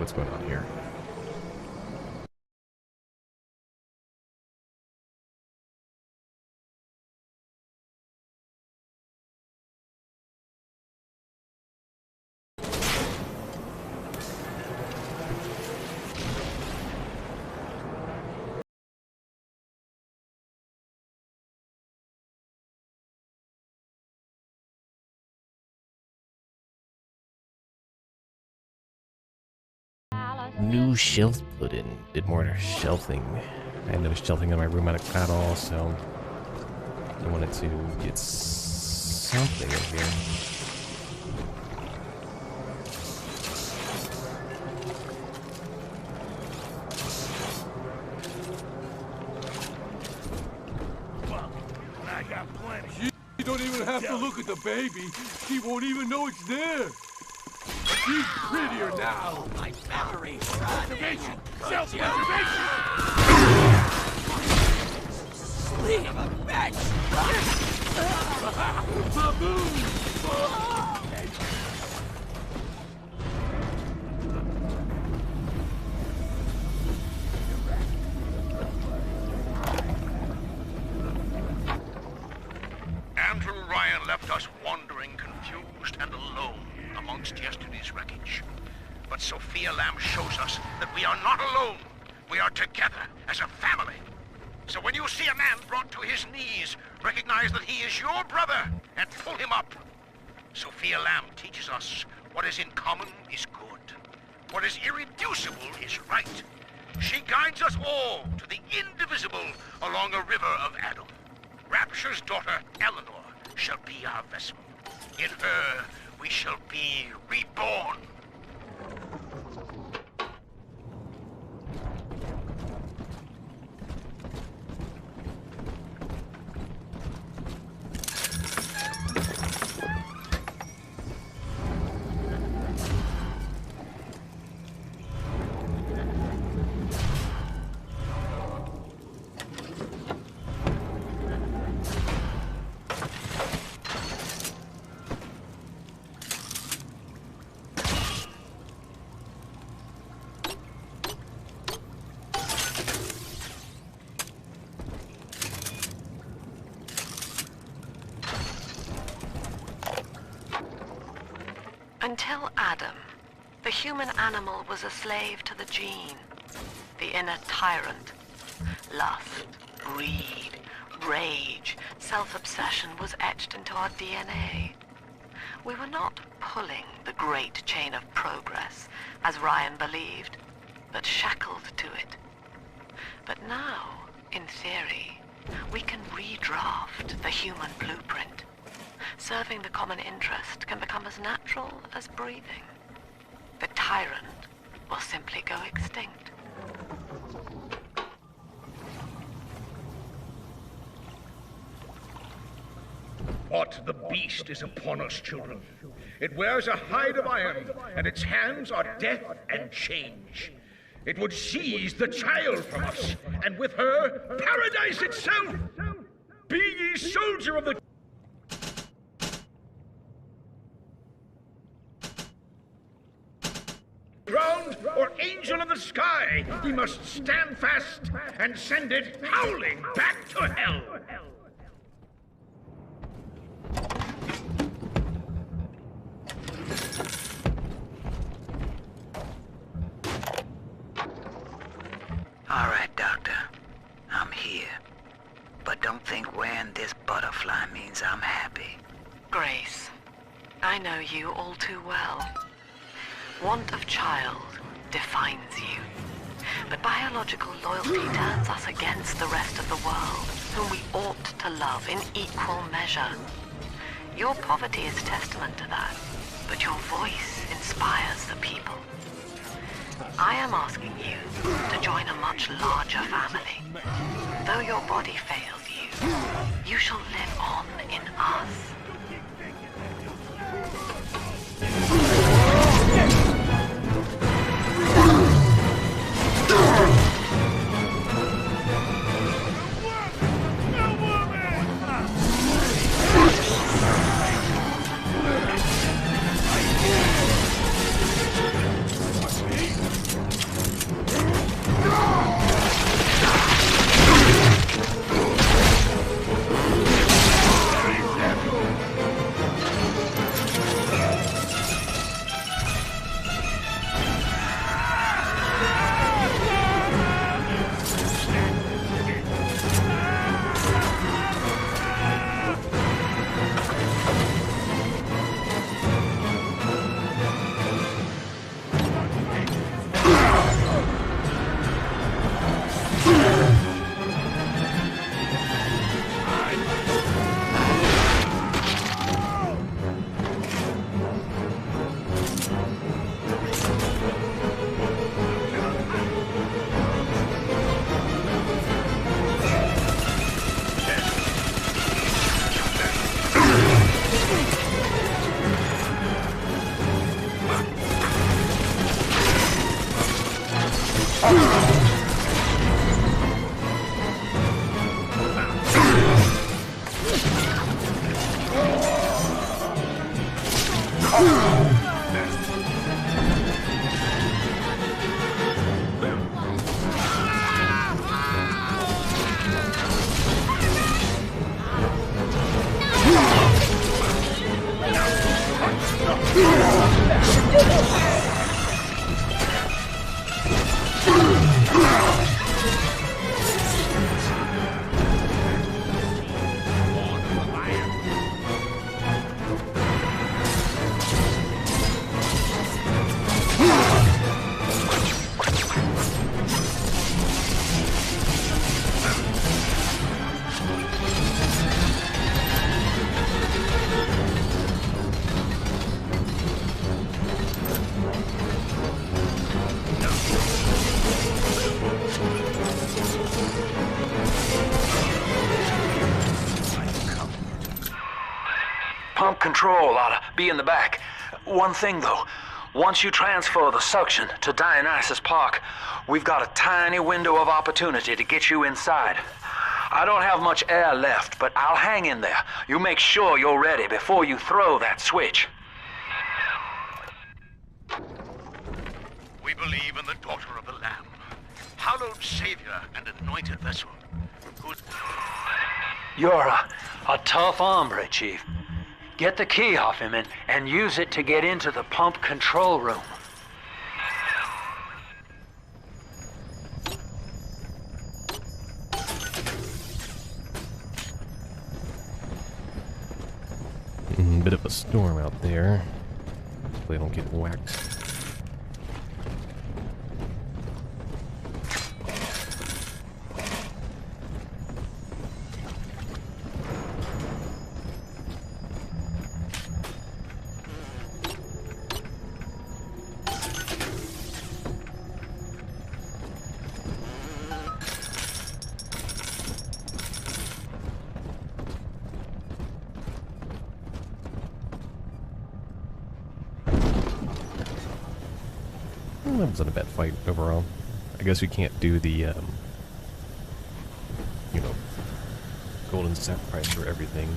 what's going on here. New shelf put in. Did more shelving. I had no shelving in my room at all, so I wanted to get something in here. I got plenty. You don't even have to look at the baby. She won't even know it's there. She's prettier now. My memory. Preservation. Self-preservation. Sleep of a bitch. Baboon. Andrew Ryan left us wandering, confused, and alone amongst yesterday's wreckage. But Sophia Lamb shows us that we are not alone. We are together as a family. So when you see a man brought to his knees, recognize that he is your brother and pull him up. Sophia Lamb teaches us what is in common is good. What is irreducible is right. She guides us all to the indivisible along a river of Adam. Rapture's daughter, Eleanor, shall be our vessel. In her, we shall be reborn. Until Adam, the human animal was a slave to the gene, the inner tyrant. Lust, greed, rage, self-obsession was etched into our DNA. We were not pulling the great chain of progress, as Ryan believed, but shackled to it. But now, in theory, we can redraft the human blueprint. Serving the common interest can become as natural as breathing. The tyrant will simply go extinct. What the beast is upon us, children. It wears a hide of iron, and its hands are death and change. It would seize the child from us, and with her, paradise itself. Be ye soldier of the ground or angel of the sky, we must stand fast and send it howling back to hell. All right, Doctor. I'm here. But don't think wearing this butterfly means I'm happy. Grace, I know you all too well. Want of child defines you. But biological loyalty turns us against the rest of the world, whom we ought to love in equal measure. Your poverty is testament to that, but your voice inspires the people. I am asking you to join a much larger family. Though your body failed you, you shall live on in us. pump control ought to be in the back. One thing, though. Once you transfer the suction to Dionysus Park, we've got a tiny window of opportunity to get you inside. I don't have much air left, but I'll hang in there. You make sure you're ready before you throw that switch. We believe in the daughter of the Lamb, hallowed savior and anointed vessel, whose... You're a tough hombre, Chief. Get the key off him and use it to get into the pump control room. Bit of a storm out there. Hopefully I don't get whacked. That wasn't a bad fight overall. I guess we can't do the, you know, golden sacrifice for everything.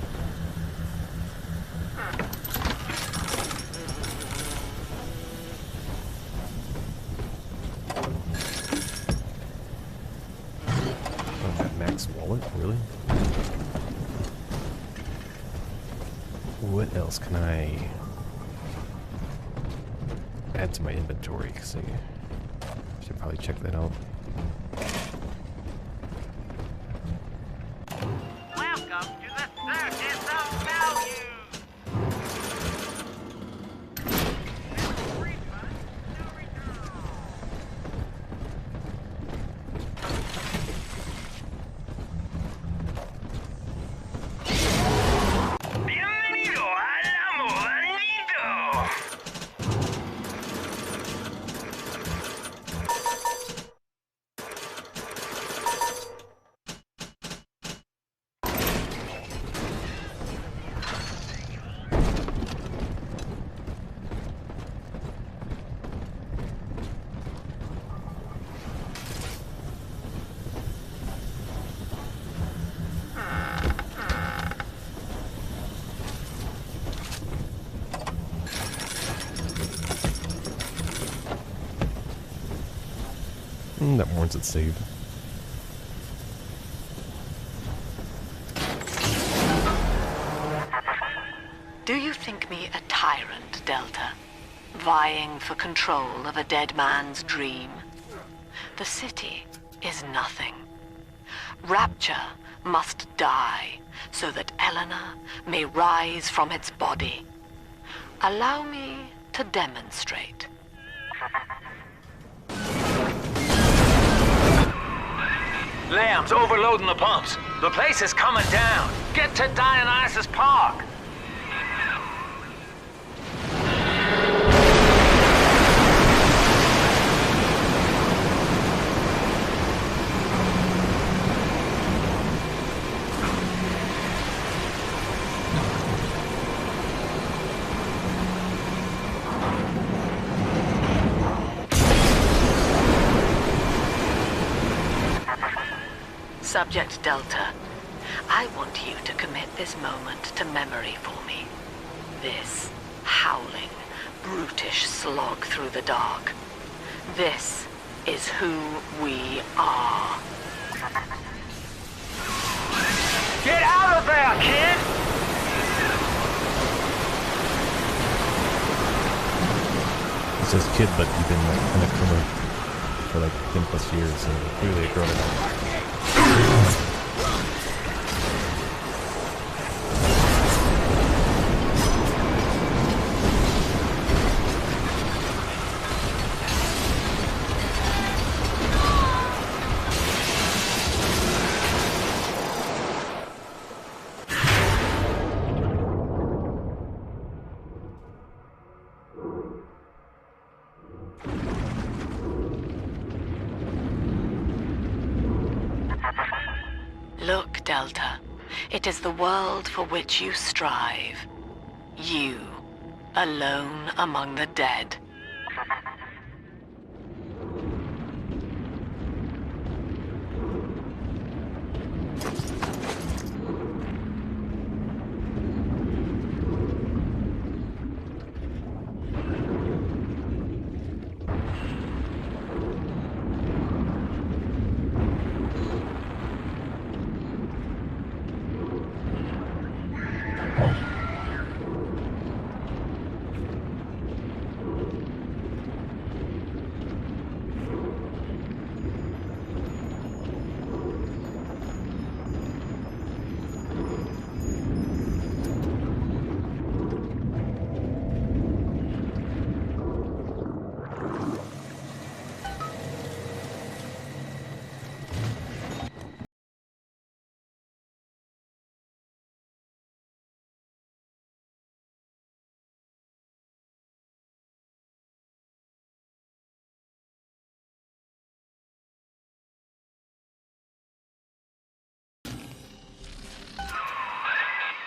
Oh, that Max wallet, really? What else can I add to my inventory? Because I should probably check that out. Welcome to the Circus of Value! Bienvenido al amor bonito! That warrants it saved. Do you think me a tyrant, Delta? Vying for control of a dead man's dream? The city is nothing. Rapture must die so that Eleanor may rise from its body. Allow me to demonstrate. Lamb's overloading the pumps. The place is coming down. Get to Dionysus Park. Subject Delta, I want you to commit this moment to memory for me. This howling, brutish slog through the dark. This is who we are. Get out of there, kid! It says kid, but you've been like in a coma for like 10 plus years, so clearly a grown up. Look, Delta. It is the world for which you strive. You, alone among the dead.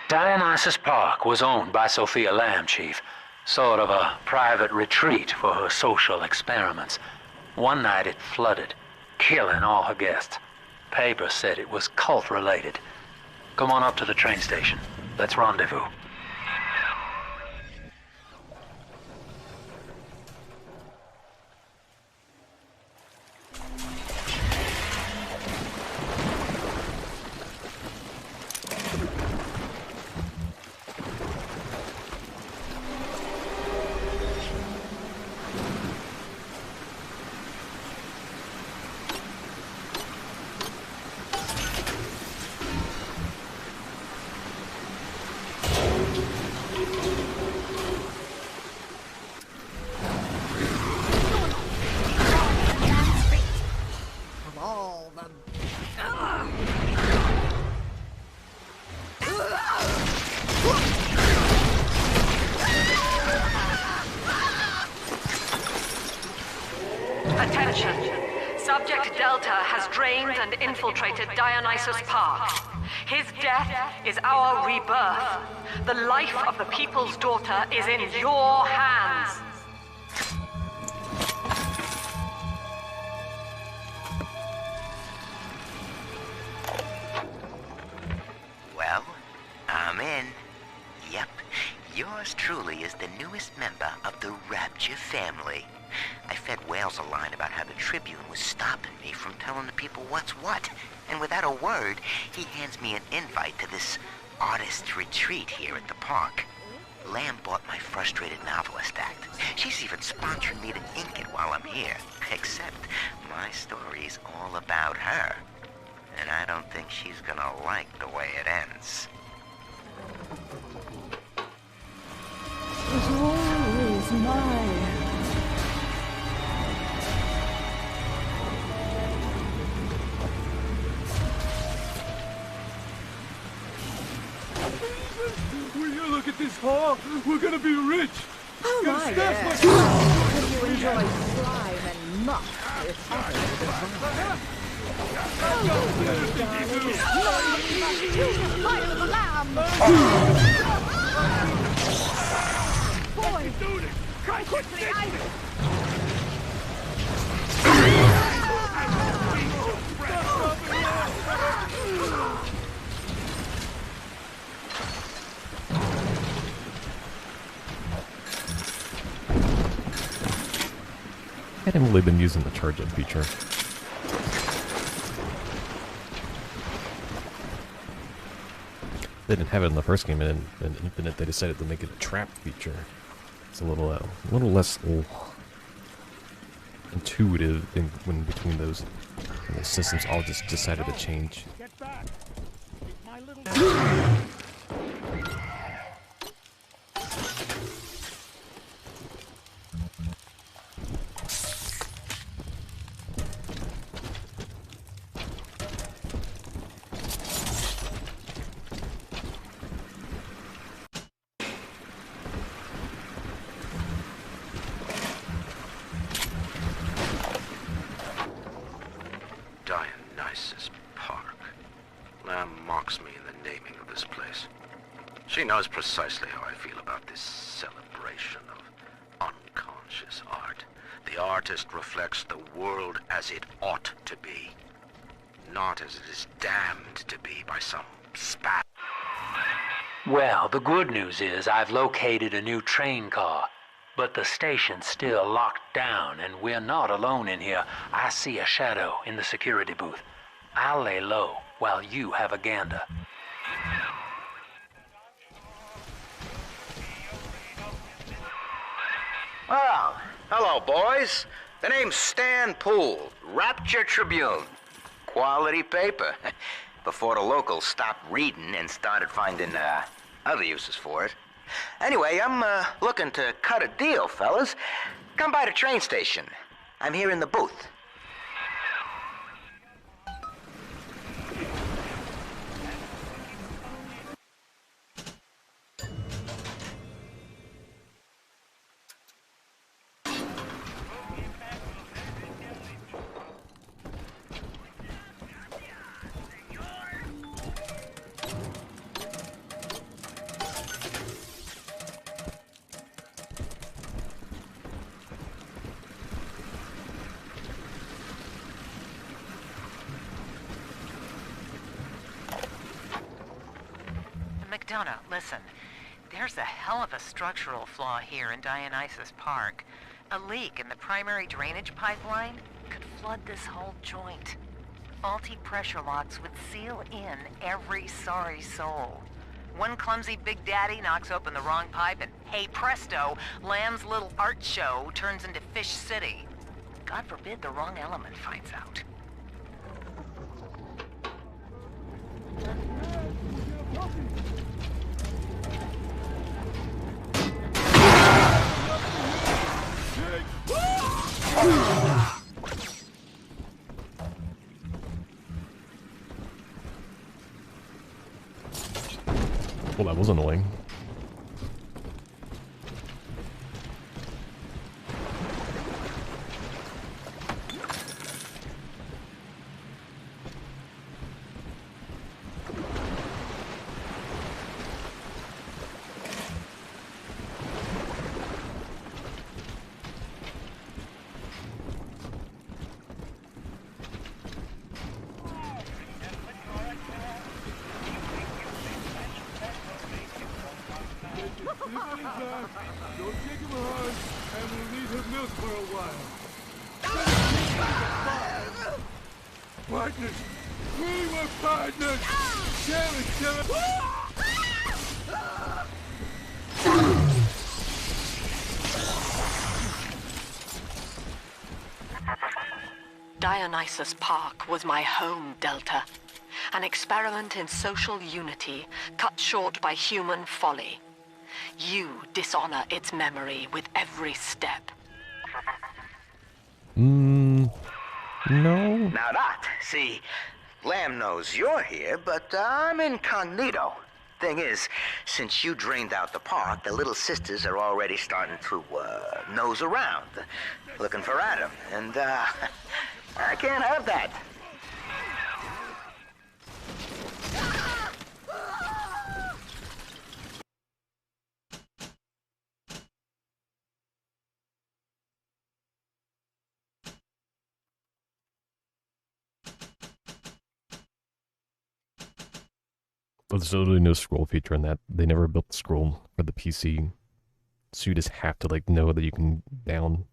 Dionysus Park was owned by Sophia Lamb, Chief. Sort of a private retreat for her social experiments. One night it flooded, killing all her guests. Papers said it was cult-related. Come on up to the train station. Let's rendezvous. Attention! Subject Delta has drained and infiltrated Dionysus Park. His death is our rebirth. The life of the People's Daughter is in your hands. Well, I'm in. Yep, yours truly is the newest member of the Rapture family. I fed Wales a line about how the Tribune was stopping me from telling the people what's what, and without a word, he hands me an invite to this artist retreat here at the park. Lamb bought my Frustrated Novelist Act. She's even sponsoring me to ink it while I'm here, except my story's all about her. And I don't think she's gonna like the way it ends. Was always mine. Will you look at this haul? We're gonna be rich. Oh Gonna my, stash yes. my- And you enjoy slime and muck with others divine. Fire the lamb! Boy! Come quickly, I haven't really been using the charge up feature. They didn't have it in the first game, and in Infinite they decided to make it a trap feature. It's a little less intuitive when between those. And the systems all just decided to change. Get back. It's my little... Dionysus Park. Lamb mocks me in the naming of this place. She She knows precisely how I feel about this celebration of unconscious art. The artist reflects the world as it ought to be, not as it is damned to be by some spat. Well, the good news is I've located a new train car, but the station's still locked down and we're not alone in here. I see a shadow in the security booth. I'll lay low while you have a gander. Well, hello, boys. The name's Stan Poole, Rapture Tribune. Quality paper. Before the locals stopped reading and started finding other uses for it. Anyway, I'm looking to cut a deal, fellas. Come by the train station. I'm here in the booth. McDonough, listen. There's a hell of a structural flaw here in Dionysus Park. A leak in the primary drainage pipeline could flood this whole joint. Faulty pressure locks would seal in every sorry soul. One clumsy Big Daddy knocks open the wrong pipe and, hey presto, Lamb's little art show turns into Fish City. God forbid the wrong element finds out. Well, that was annoying. Don't take him hard, and we'll need his milk for a while. Partners! We were partners! Damn it, Dionysus Park was my home, Delta. An experiment in social unity, cut short by human folly. You dishonor its memory with every step. No. Now that, see, Lamb knows you're here, but I'm incognito. Thing is, since you drained out the park, the little sisters are already starting to nose around, looking for Adam, and I can't have that. But there's literally no scroll feature in that. They never built the scroll for the PC. So you just have to, like, know that you can down.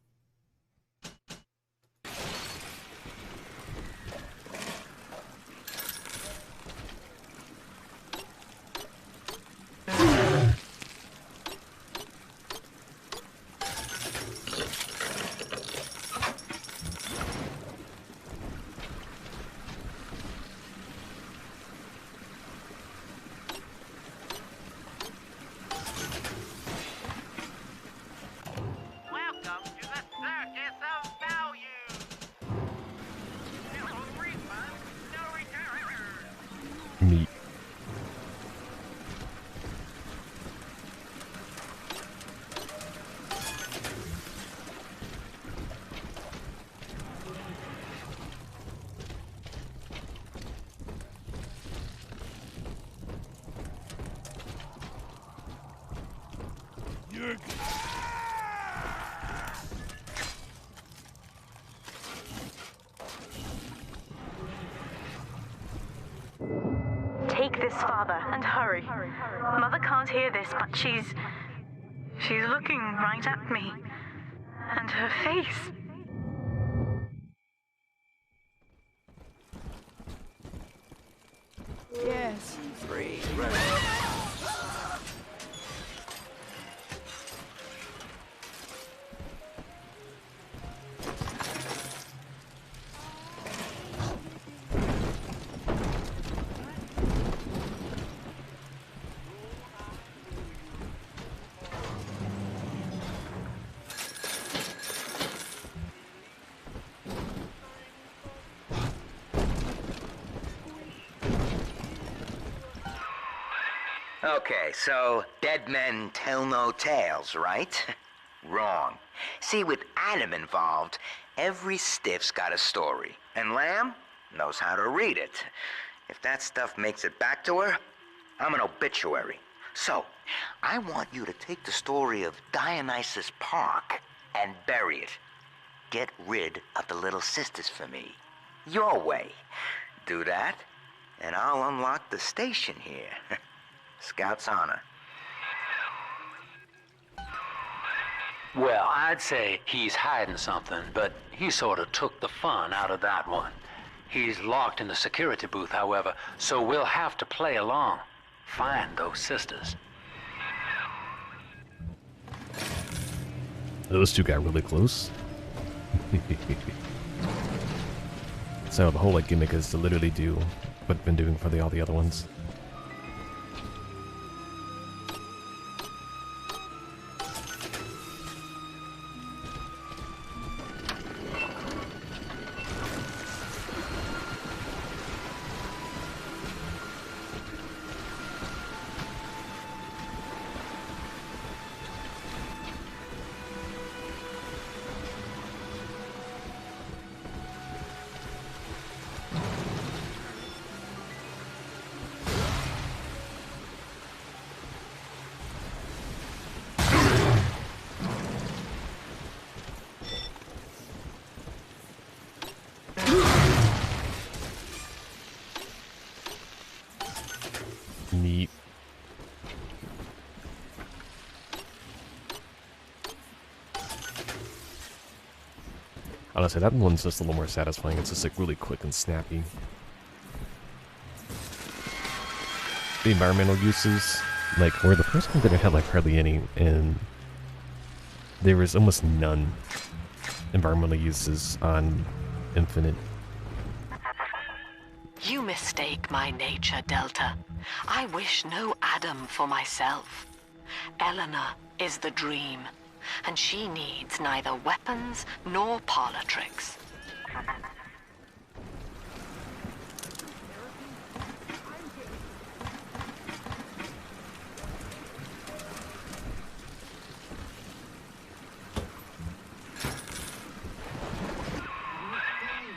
Meat. Take this, Father, and hurry. Mother can't hear this, but she's looking right at me. And her face. Yes, free. Okay, so dead men tell no tales, right? Wrong. See, with Adam involved, every stiff's got a story, and Lamb knows how to read it. If that stuff makes it back to her, I'm an obituary. So, I want you to take the story of Dionysus Park and bury it. Get rid of the little sisters for me. Your way. Do that, and I'll unlock the station here. Scout's honor. Well, I'd say he's hiding something, but he sort of took the fun out of that one. He's locked in the security booth, however, so we'll have to play along. Find those sisters. Those two got really close. So the whole like gimmick is to literally do what I've been doing for all the other ones. Neat. Honestly, that one's just a little more satisfying. It's just like really quick and snappy. The environmental uses, like where the first one didn't have like hardly any, and there was almost none environmental uses on Infinite. You mistake my nature, Delta. I wish no Adam for myself. Eleanor is the dream, and she needs neither weapons nor parlor tricks.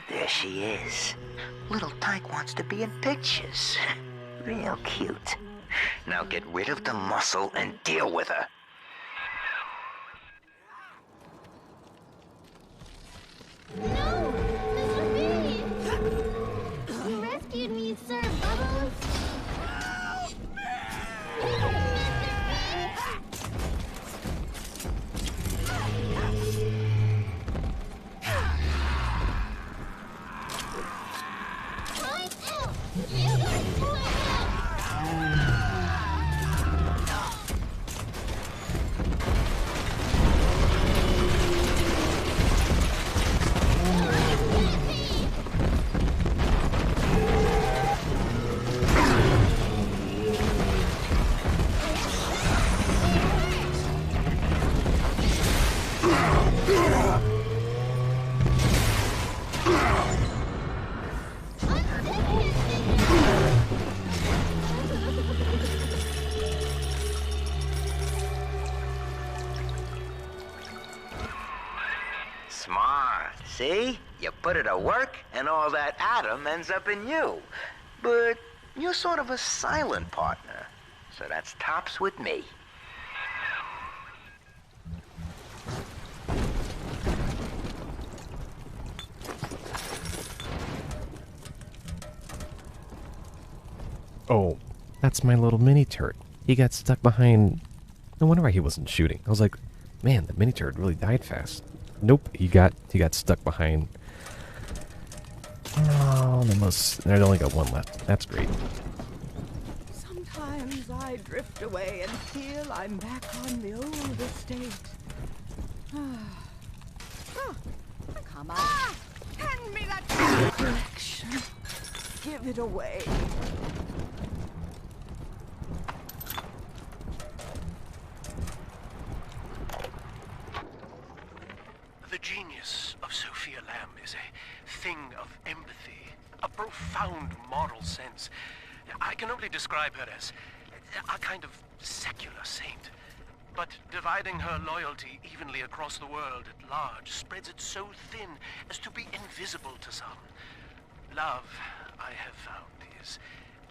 There she is. Little Tyke wants to be in pictures. Real cute. Now get rid of the muscle and deal with her. No! This was me! You rescued me, Sir Bubbles! Smart. See? You put it to work, and all that Adam ends up in you. But you're sort of a silent partner, so that's tops with me. Oh, That's my little mini turret. He got stuck behind... No wonder why he wasn't shooting. I was like, man, the mini turret really died fast. Nope, he got stuck behind... Oh, I only got one left. That's great. Sometimes I drift away and feel I'm back on the old estate. Come on. Hand me that collection. Give it away. The genius of Sophia Lamb is a thing of empathy, a profound moral sense. I can only describe her as a kind of secular saint. But dividing her loyalty evenly across the world at large spreads it so thin as to be invisible to some. Love, I have found, is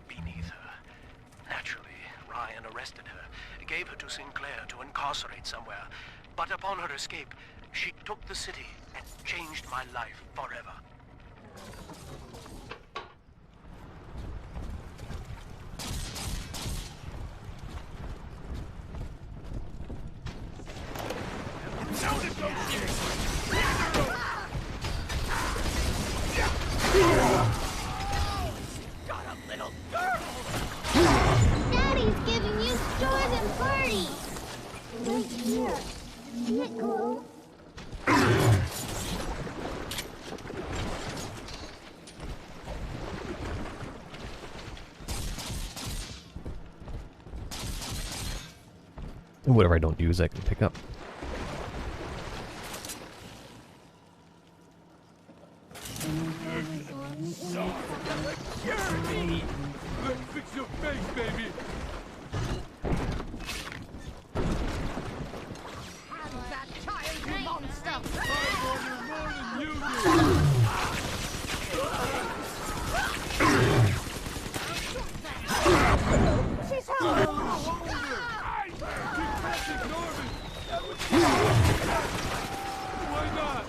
beneath her. Naturally, Ryan arrested her, gave her to Sinclair to incarcerate somewhere. But upon her escape, she took the city and changed my life forever. Got a little girl! Daddy's giving you stores and parties! Right here. See it glow? And whatever I don't use, I can pick up. Security! Let's fix your face, baby! Have that child, you monster! I want her more than you do! She's held! You can't ignore me! Why not?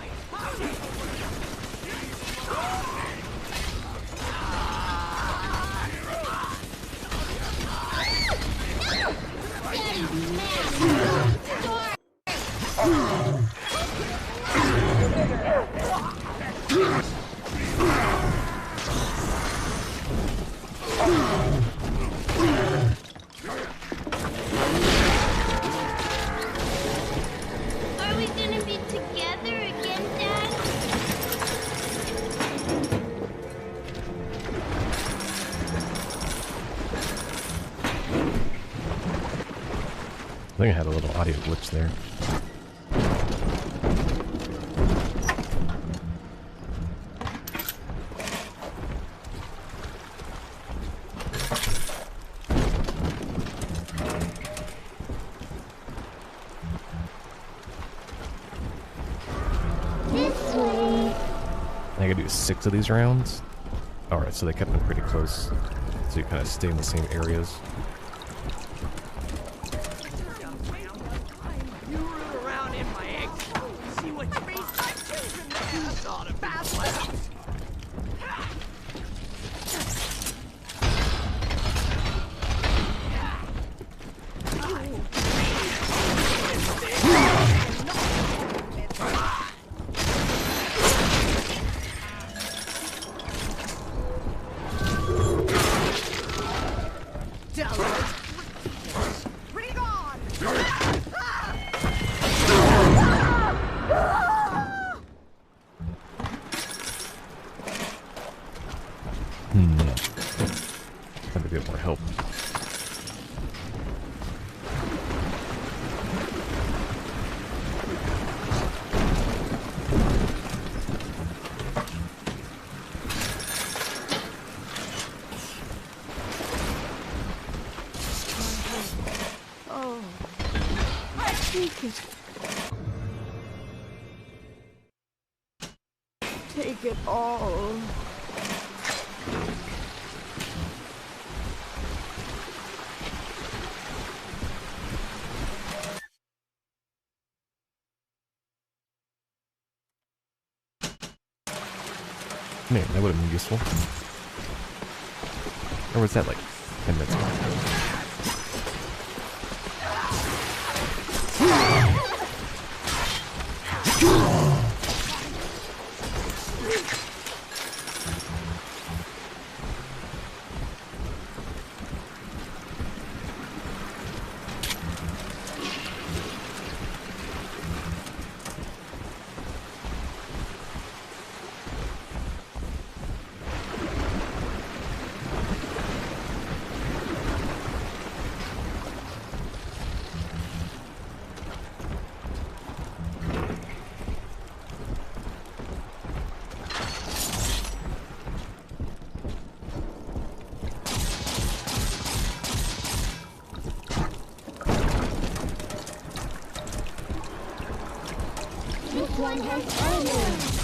Are we gonna be together again, Dad? I think I had a little audio glitch there. This way. I gotta do 6 of these rounds. Alright, so they kept them pretty close. So you kind of stay in the same areas. You root around in my eggs. See what space my children there. That's all the bad ones. Bring on! Have a bit more help. Oh, I take it. Take it all. Man, that would have been useful. Or was that like And that's all. This one has onions.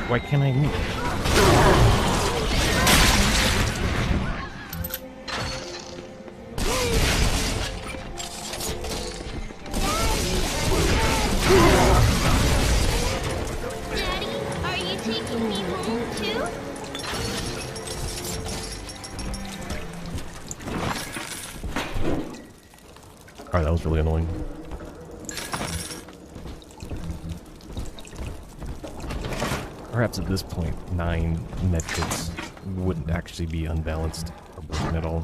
Why can't I move? Daddy, are you taking me home too? Alright, that was really annoying. Perhaps at this point, 9 medkits wouldn't actually be unbalanced or broken at all.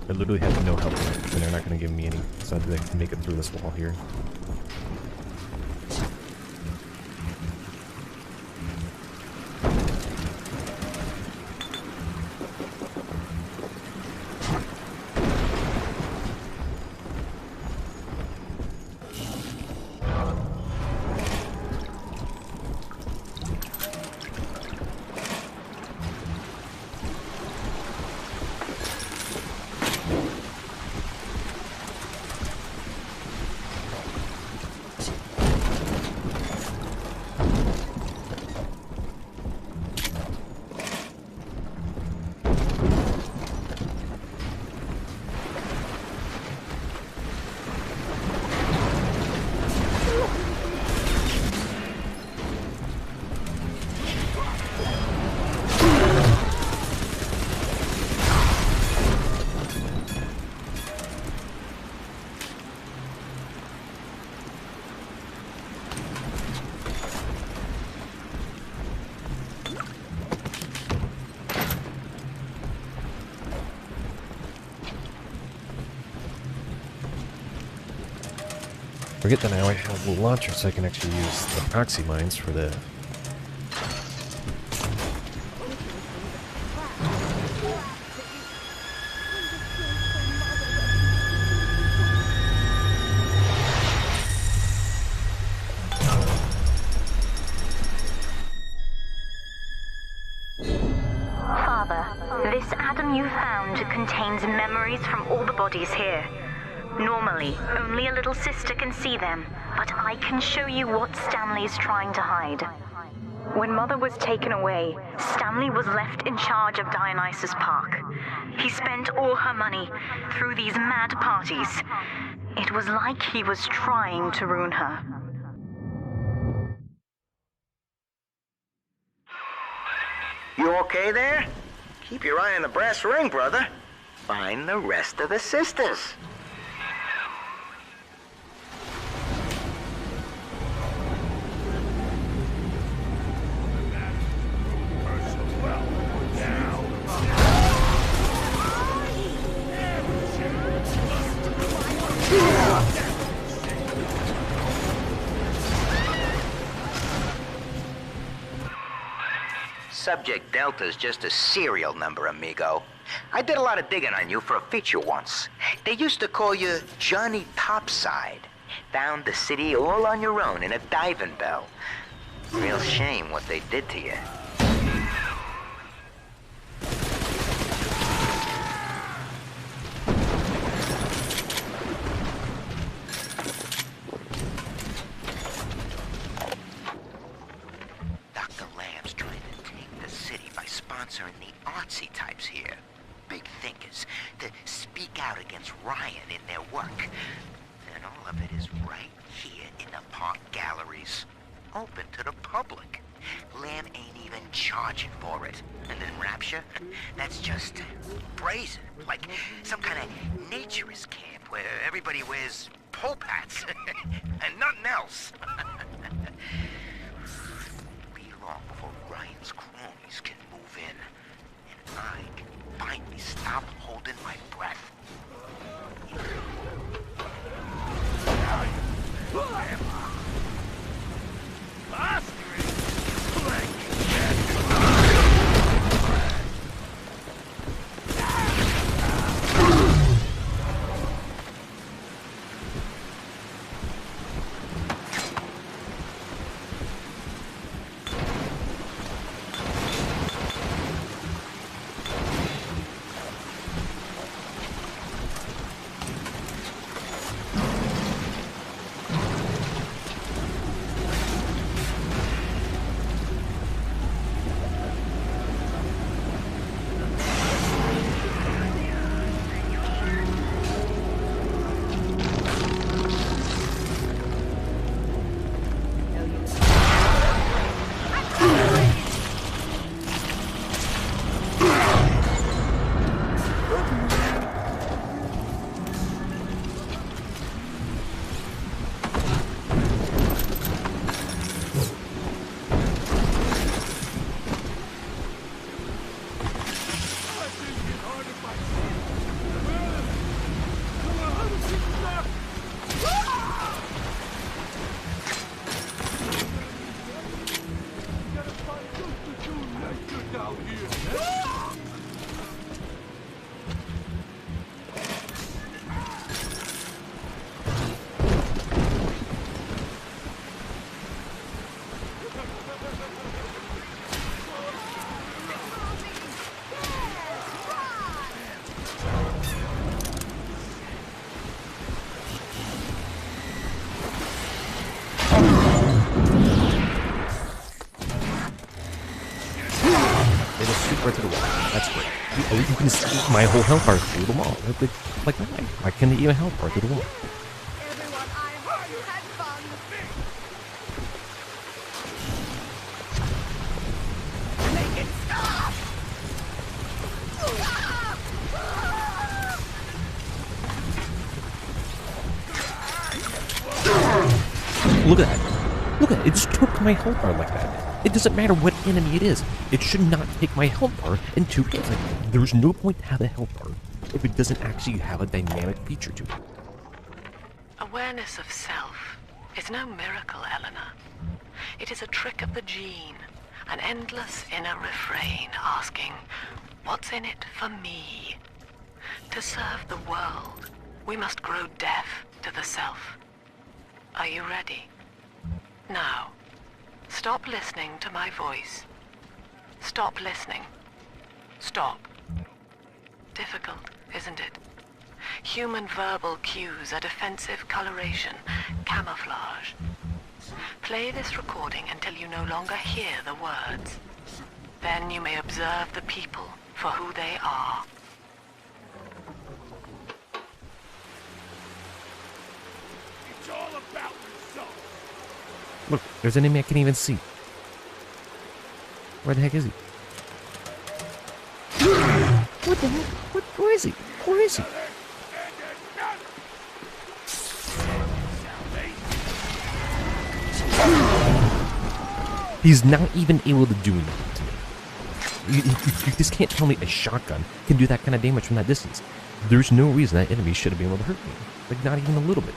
I literally have no help, and they're not going to give me any, so I have to make it through this wall here. Forget that now I have the launcher so I can actually use the proxy mines for the... Father, this atom you found contains memories from all the bodies here. Normally, only a little sister can see them, but I can show you what Stanley's trying to hide. When Mother was taken away, Stanley was left in charge of Dionysus Park. He spent all her money through these mad parties. It was like he was trying to ruin her. You okay there? Keep your eye on the brass ring, brother. Find the rest of the sisters. Subject Delta's just a serial number, amigo. I did a lot of digging on you for a feature once. They used to call you Johnny Topside. Found the city all on your own in a diving bell. Real shame what they did to you. Dr. Lamb's trying to take the city by sponsoring the artsy types here. Big thinkers to speak out against Ryan in their work. And all of it is right here in the park galleries. Open to the public. Lamb ain't even charging for it. And then Rapture, that's just brazen. Like some kind of naturist camp where everybody wears pole hats and nothing else. Be long before Ryan's cronies can move in. And I can finally stop holding my breath. Right through the wall. That's great. You can see my whole health bar through the wall. Like why? Why can't it even health bar through the wall? Everyone, I hope you had fun. Make it stop! Look at that. Look at it. It just took my health bar like that. It doesn't matter what enemy it is. It should not take my health bar in 2 hits. Like, there's no point to have a health bar if it doesn't actually have a dynamic feature to it. Awareness of self is no miracle, Eleanor. It is a trick of the gene, an endless inner refrain asking, what's in it for me? To serve the world, we must grow deaf to the self. Are you ready? Now, stop listening to my voice. Stop listening. Stop. Difficult, isn't it? Human verbal cues are defensive coloration, camouflage. Play this recording until you no longer hear the words. Then you may observe the people for who they are. It's all about results. Look, there's an enemy I can't even see. Where the heck is he? What the heck? Where is he? Where is he? He's not even able to do anything to me. You just can't tell me a shotgun can do that kind of damage from that distance. There's no reason that enemy should have been able to hurt me. Like, not even a little bit.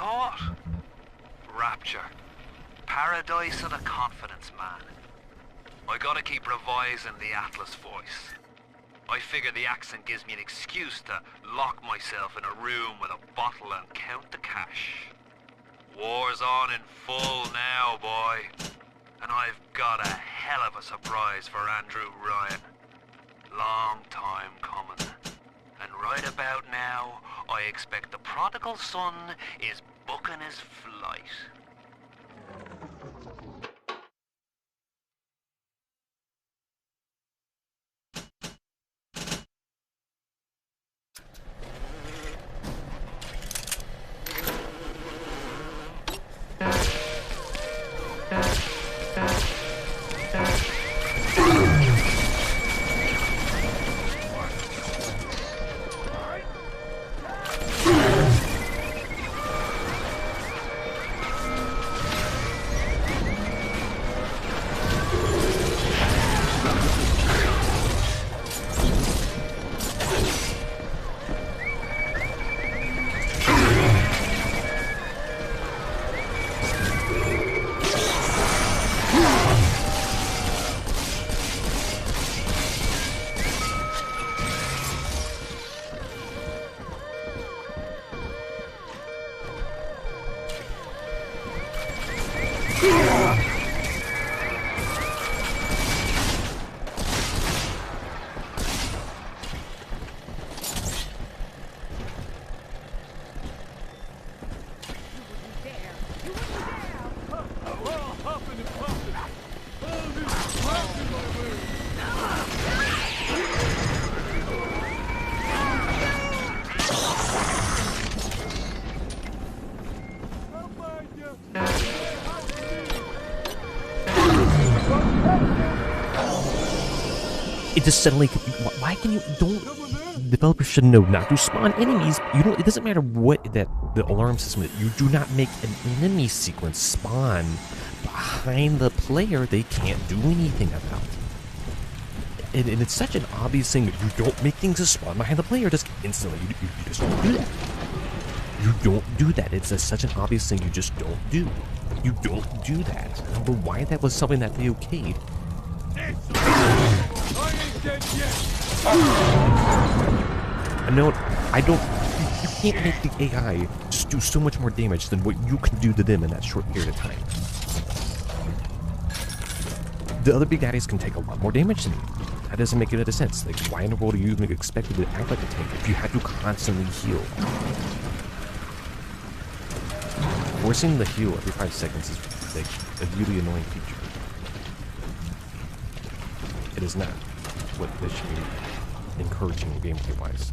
thought? Rapture. Paradise of the confidence man. I gotta keep revising the Atlas voice. I figure the accent gives me an excuse to lock myself in a room with a bottle and count the cash. War's on in full now, boy. And I've got a hell of a surprise for Andrew Ryan. Long time coming. And right about now, I expect the prodigal son is booking his flight. It just suddenly, why can you, developers should know not to spawn enemies. You don't, it doesn't matter what the alarm system is, you do not make an enemy sequence spawn behind the player they can't do anything about. And it's such an obvious thing that you don't make things spawn behind the player just instantly, you just don't do that. You don't do that, it's such an obvious thing you just don't do. You don't do that. I don't know why that was something that they okayed. I don't, you can't make the AI just do so much more damage than what you can do to them in that short period of time. The other big daddies can take a lot more damage than you. That doesn't make any sense. Like, why in the world are you even expected to act like a tank if you have to constantly heal? Forcing the heal every 5 seconds is like a really annoying feature. It is not what they should be encouraging gameplay-wise.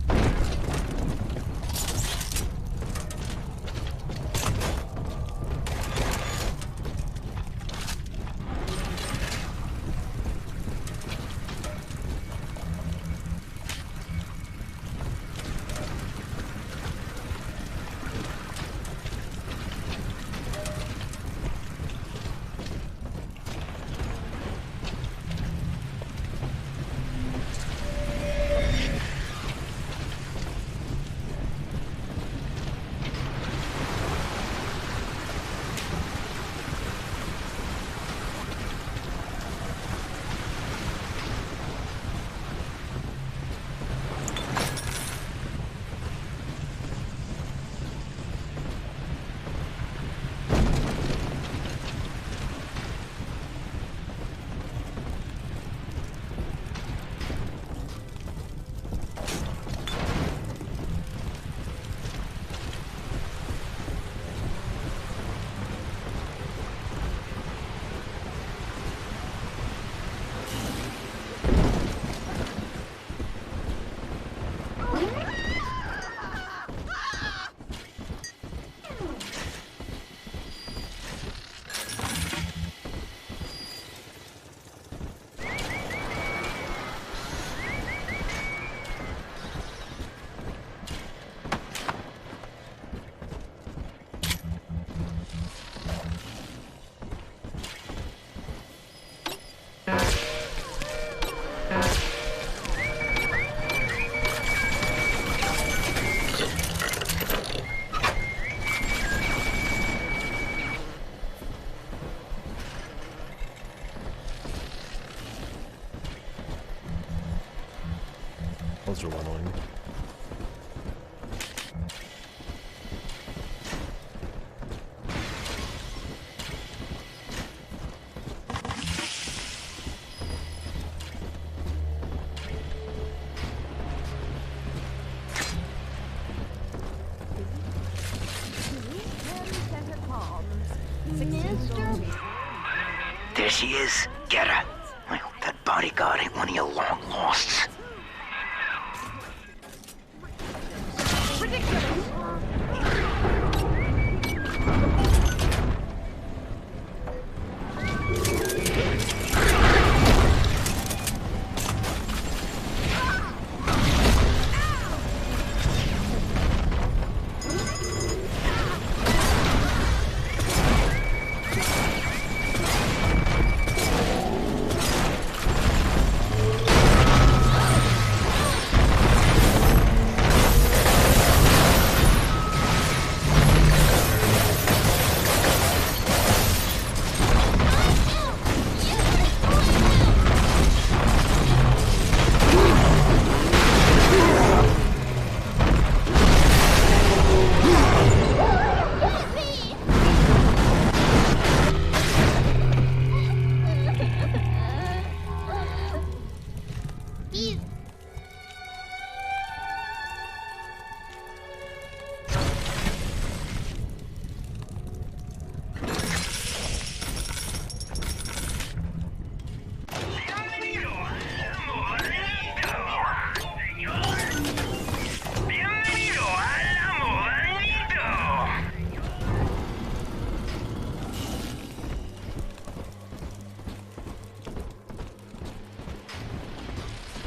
was real annoying. There she is. Get her. Well, that bodyguard ain't one of your long losts.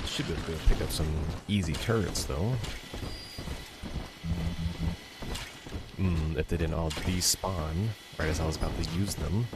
Should be able to pick up some easy turrets, though. If they didn't all despawn right as I was about to use them.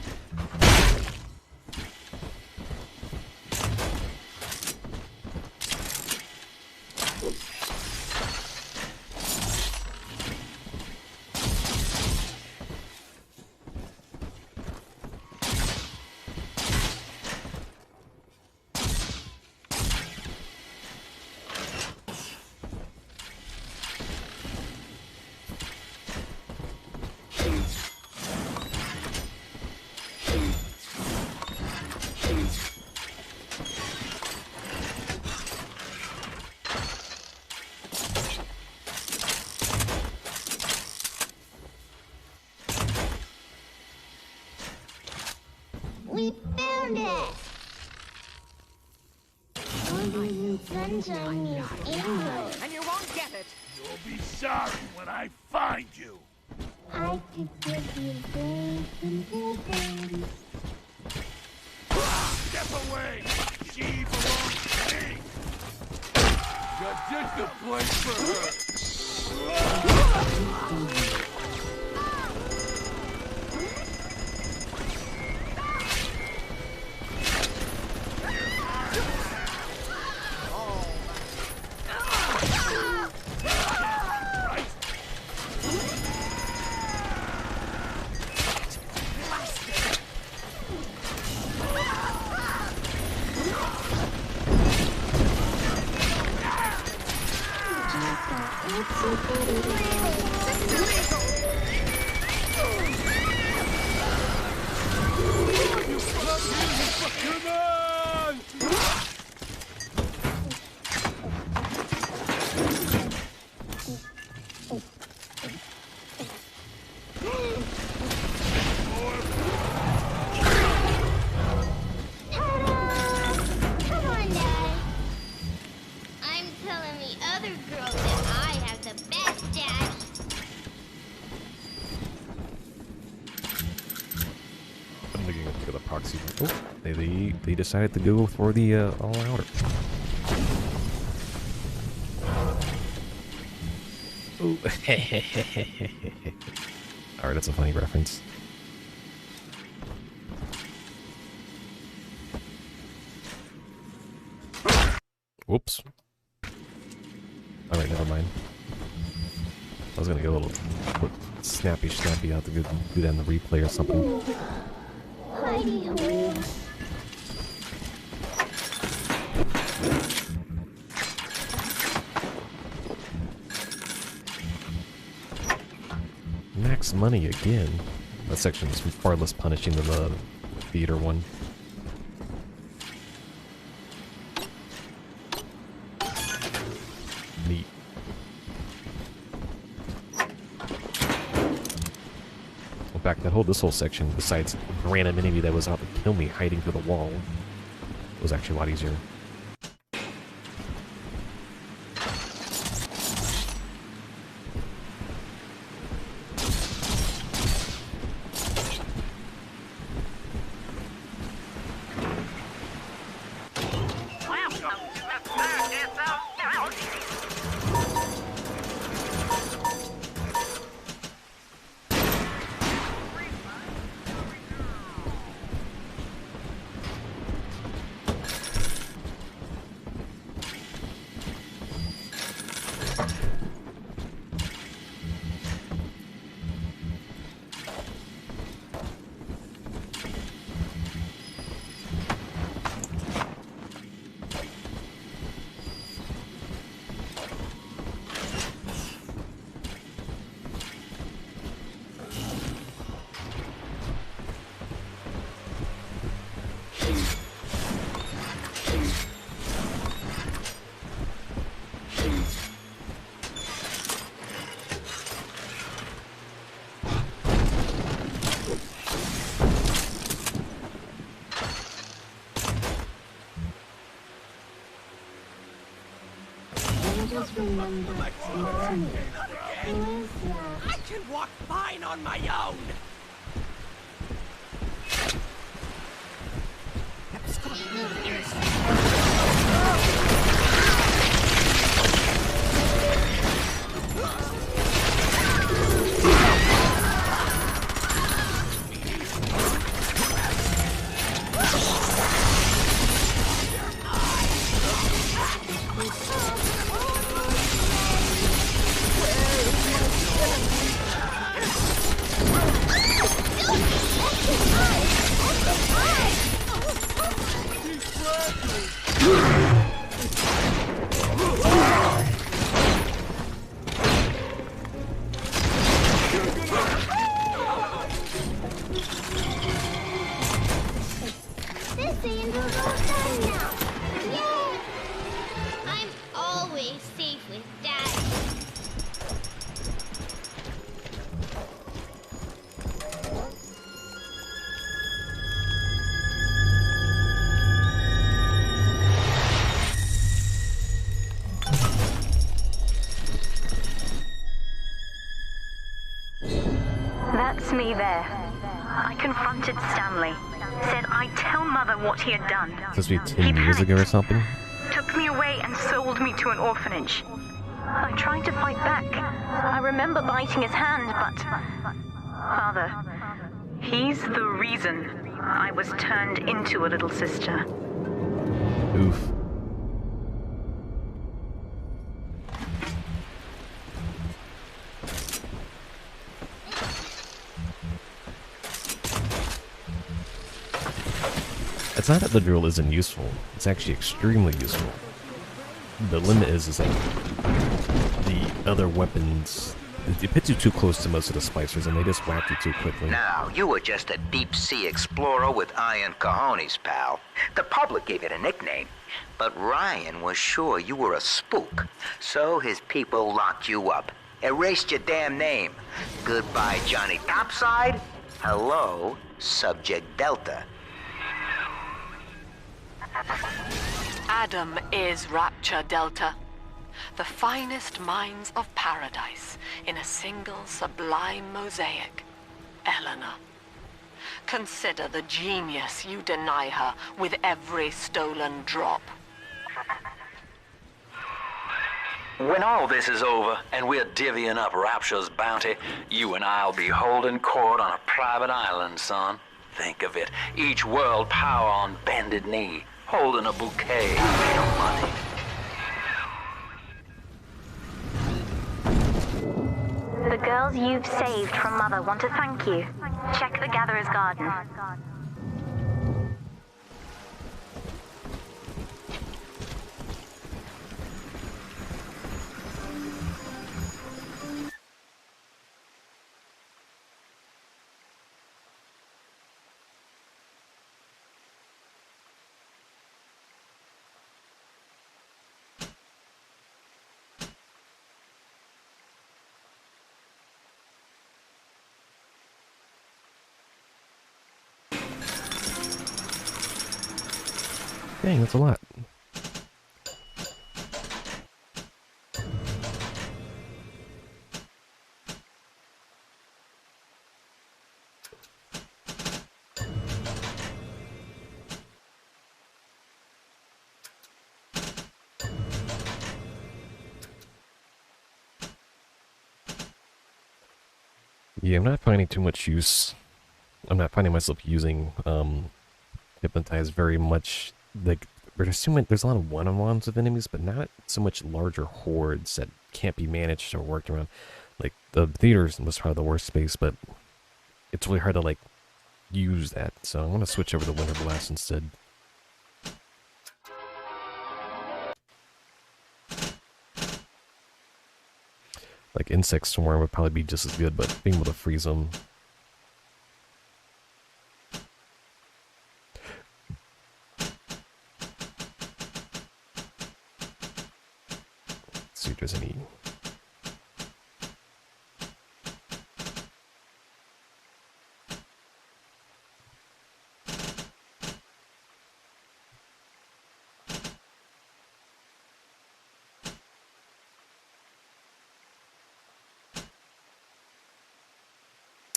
We found it! Sunshine means angel. And you won't get it. You'll be sorry when I find you. I could give you very simple things. Step away! She belongs to me! Got just a place for her! Come on! Come on, Dad. I'm telling the other girls that I have the best daddy. I'm looking at the proxy. Oh, they decided to go for the all-outer. Oh, alright, that's a funny reference. Whoops. Alright, never mind. I was gonna go a little snappy out to do that in the replay or something. Hidey hole. makes money again. That section is far less punishing than the theater one. Neat. In fact, this whole section, besides the random enemy that was out to kill me hiding through the wall, was actually a lot easier. Just remember to continue. I can walk fine on my own. That's me there. I confronted Stanley. Said I'd tell Mother what he had done. Supposed to be 10 years ago or something? Took me away and sold me to an orphanage. I tried to fight back. I remember biting his hand, but... Father, he's the reason I was turned into a little sister. Oof. It's not that the drill isn't useful. It's actually extremely useful. The limit is that the other weapons, it puts you too close to most of the splicers and they just whack you too quickly. Now, you were just a deep-sea explorer with iron cojones, pal. The public gave it a nickname, but Ryan was sure you were a spook. So his people locked you up, erased your damn name. Goodbye, Johnny Topside. Hello, Subject Delta. Adam is Rapture Delta, the finest minds of paradise in a single sublime mosaic. Eleanor. Consider the genius you deny her with every stolen drop. When all this is over and we're divvying up Rapture's bounty, you and I'll be holding court on a private island, son. Think of it. Each world power on bended knee, holding a bouquet of money. The girls you've saved from Mother want to thank you. Check the Gatherer's Garden. Dang, that's a lot. Yeah, I'm not finding too much use. I'm not finding myself using Hypnotize very much. Like, there's a lot of one-on-ones with enemies, but not so much larger hordes that can't be managed or worked around. Like, the theaters was probably the worst space, but it's really hard to, like, use that. So I'm going to switch over to Winter Blast instead. Like, Insect Swarm would probably be just as good, but being able to freeze them. Let's see if there's any.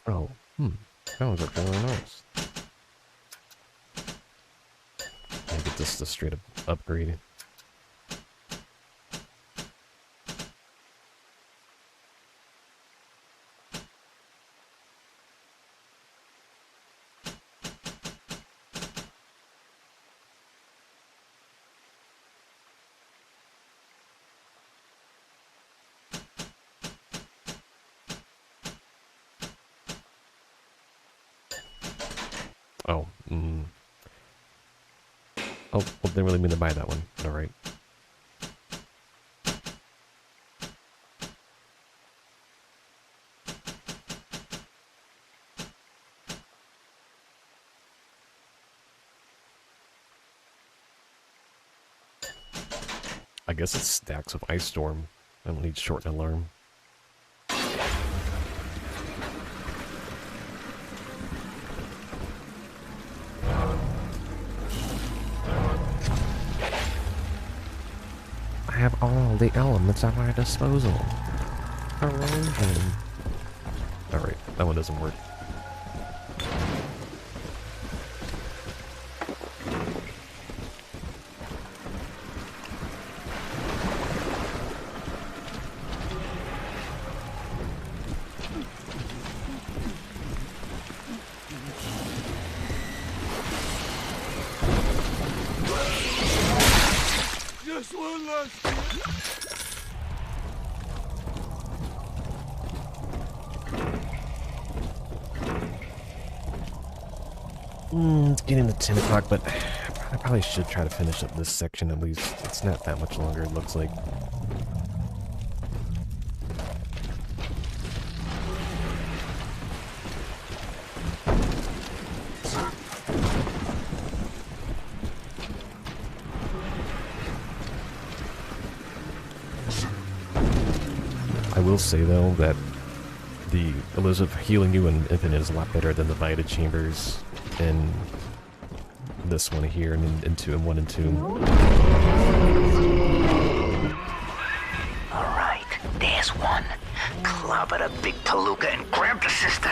Oh, that was actually really nice. I get this to straight up upgrade. Oh, oh, well, didn't really mean to buy that one. Alright. I guess it's stacks of Ice Storm. I don't need Shorten Alarm. I have all the elements at my disposal. Erosion. Alright, that one doesn't work. Just one last hit. It's getting to 10 o'clock, but I probably should try to finish up this section at least. It's not that much longer, it looks like. I will say, though, that the Elizabeth healing you in Infinite is a lot better than the Vita Chambers in this one here, and in 2 and 1 and 2. Alright, there's one. Clobber the big palooka and grab the sister.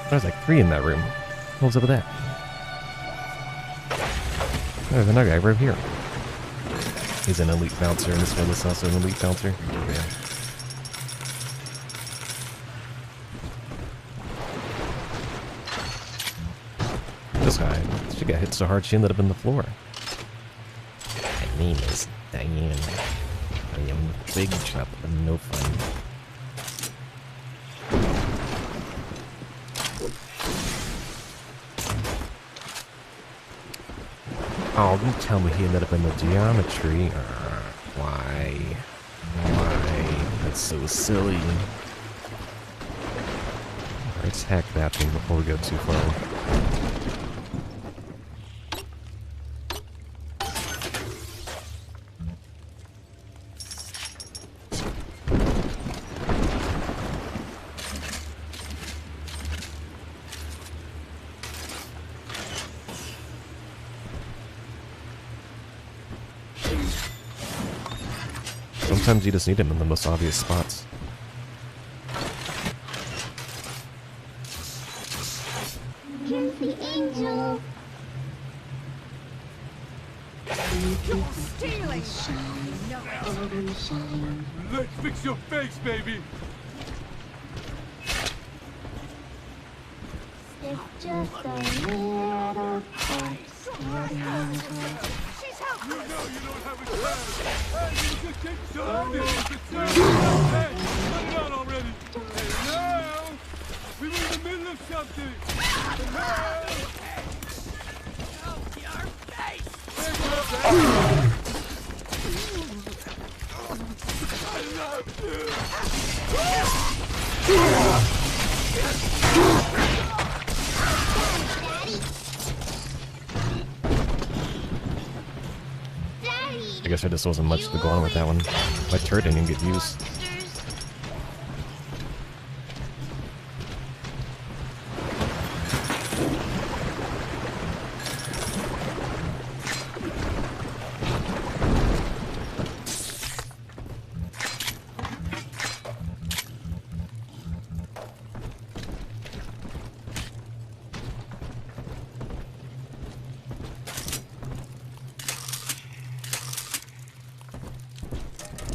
There's like 3 in that room. What was up with that? There's another guy right here. He's an elite bouncer, and this one is also an elite bouncer. Yeah. this guy. She got hit so hard she ended up in the floor. My name is Diane. I am big chop and no fun. Oh, don't tell me he ended up in the geometry. Why? Why? That's so silly. Let's hack that thing before we go too far. Sometimes you just need him in the most obvious spots. Here's the angel. You're stealing! Let's fix your face, baby. It's just a little place. She's helping! You know you don't have a chance. Hey, you just get started. Hey, cut it out already. Hey, now we were in the middle of something. Hey, Your face! I love you. Daddy. I guess there just wasn't much to go on with that one. My turret didn't even get used.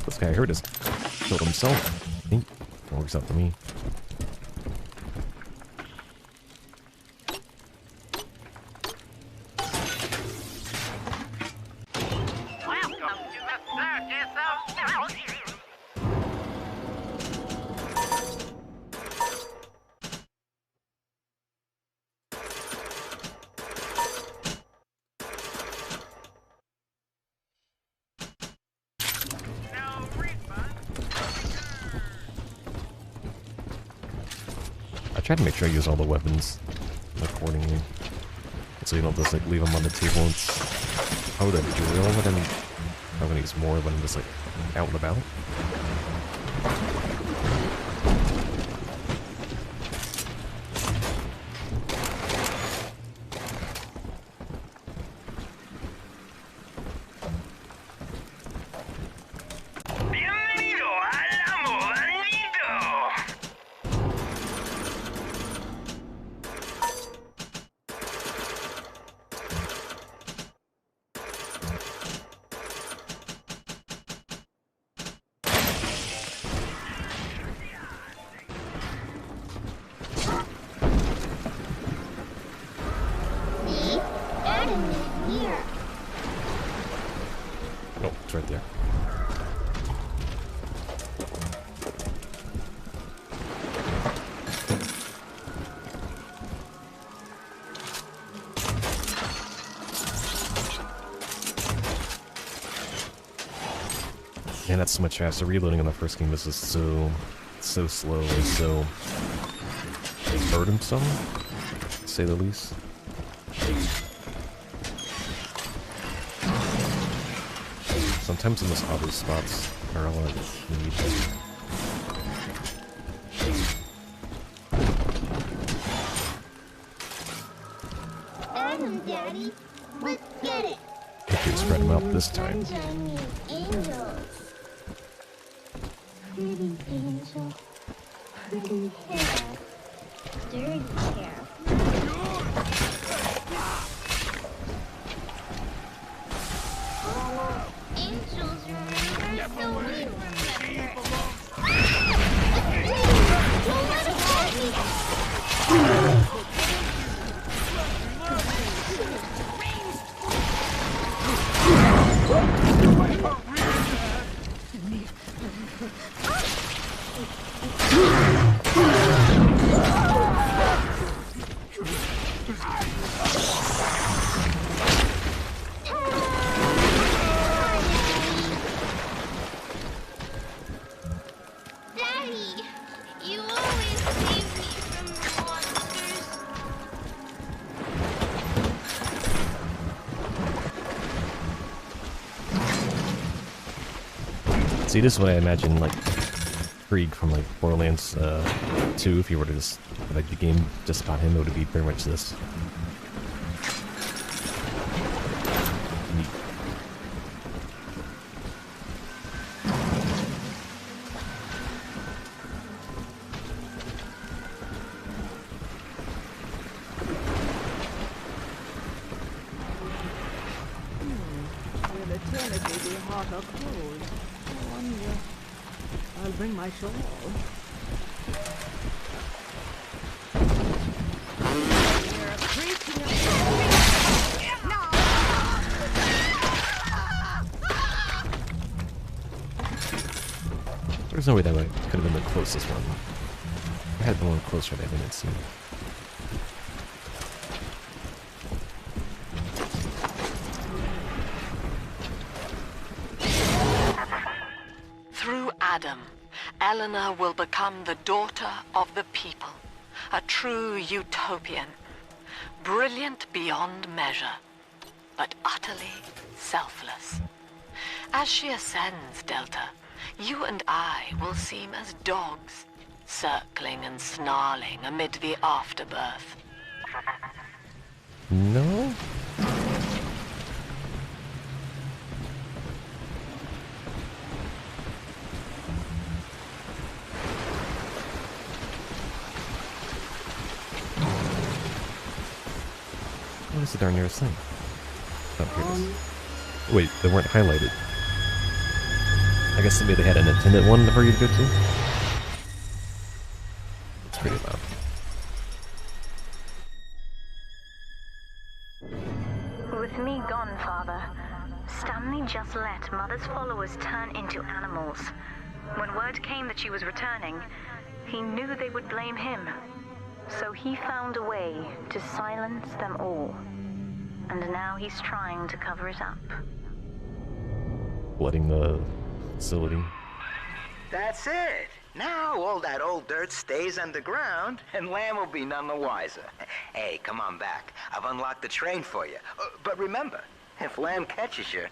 This guy I heard just killed himself. Neat. Works out for me. I tried to make sure I use all the weapons accordingly, so you don't just like leave them on the table. It's how to drill, but then I'm gonna use more when I'm just like out and about. See? Adam is here. Oh, it's right there. Man, that's so much faster. Reloading in the first game, this is so slow and so burdensome, to say the least. Sometimes the most obvious spots are all I need. Adam, Daddy. Let's get it. Hopefully spread them out this time. Sunshine means angels. Pretty angel. Pretty hair. Dirty hair. Angels remember, so we remember. Don't let it go. Daddy, you always save me from monsters. See, this is what I imagine, like, Krieg from, like, Borderlands 2, if you were to just, like, the game just about him, it would be very much this. Neat. Will eternity be hot or cold? I wonder. I'll bring my shawl. You're a creature of... No! There's no way that could have been the closest one. I had the one closer that I didn't see. Through Adam, Eleanor will become the daughter of the people, a true utopian, brilliant beyond measure, but utterly selfless. As she ascends, Delta, you and I will seem as dogs, circling and snarling amid the afterbirth. No? What is the darn nearest thing? Oh, here it is. Wait, they weren't highlighted. I guess maybe they had an attendant one for you to go to? It's pretty loud. With me gone, Father, Stanley just let Mother's followers turn into animals. When word came that she was returning, he knew they would blame him. So he found a way to silence them all. And now he's trying to cover it up. Flooding the facility. That's it. Now all that old dirt stays underground, and Lamb will be none the wiser. Hey, come on back. I've unlocked the train for you. But remember, if Lamb catches you,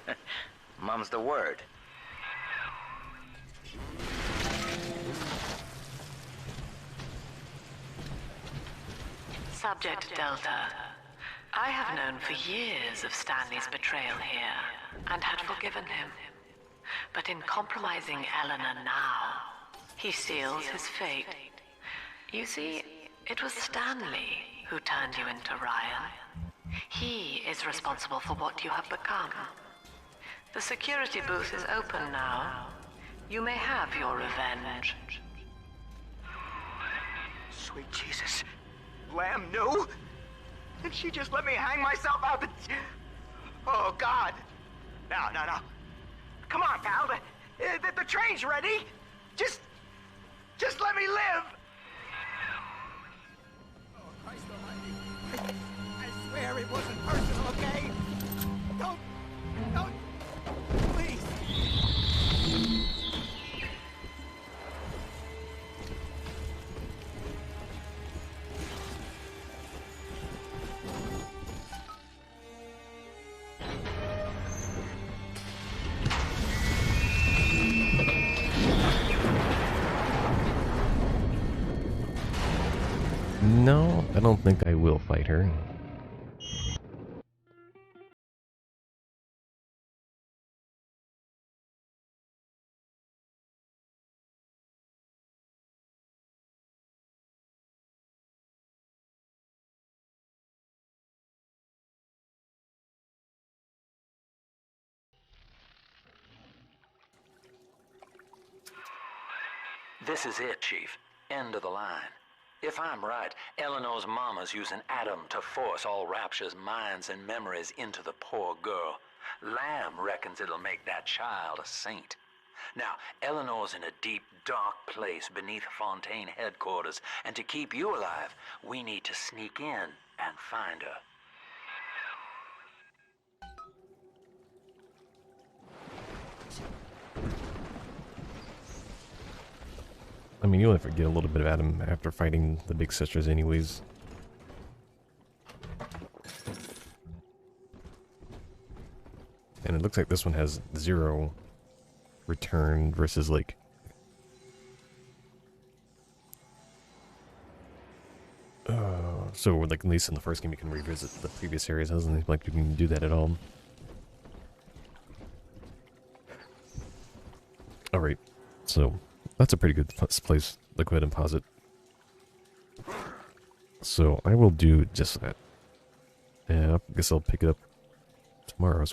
mum's the word. Subject Delta, I have known for years of Stanley's betrayal here, and had forgiven him. But in compromising Eleanor now, he seals his fate. You see, it was Stanley who turned you into Ryan. He is responsible for what you have become. The security booth is open now. You may have your revenge. Sweet Jesus. Lamb knew? And she just let me hang myself out the... Oh, God. No. Come on, pal. The train's ready. Just let me live. Oh, Christ almighty. I swear it wasn't personal, okay? Don't, please. No, I don't think I will fight her. This is it, Chief. End of the line. If I'm right, Eleanor's mama's using Adam to force all Rapture's minds and memories into the poor girl. Lamb reckons it'll make that child a saint. Now, Eleanor's in a deep, dark place beneath Fontaine headquarters, and to keep you alive, we need to sneak in and find her. I mean, you only forget a little bit about him after fighting the big sisters anyways. And it looks like this one has 0 return versus like... so like at least in the first game you can revisit the previous areas. It doesn't seem like you can do that at all. Alright, so that's a pretty good place to go ahead and pause it. So I will do just that. And I guess I'll pick it up tomorrow as well.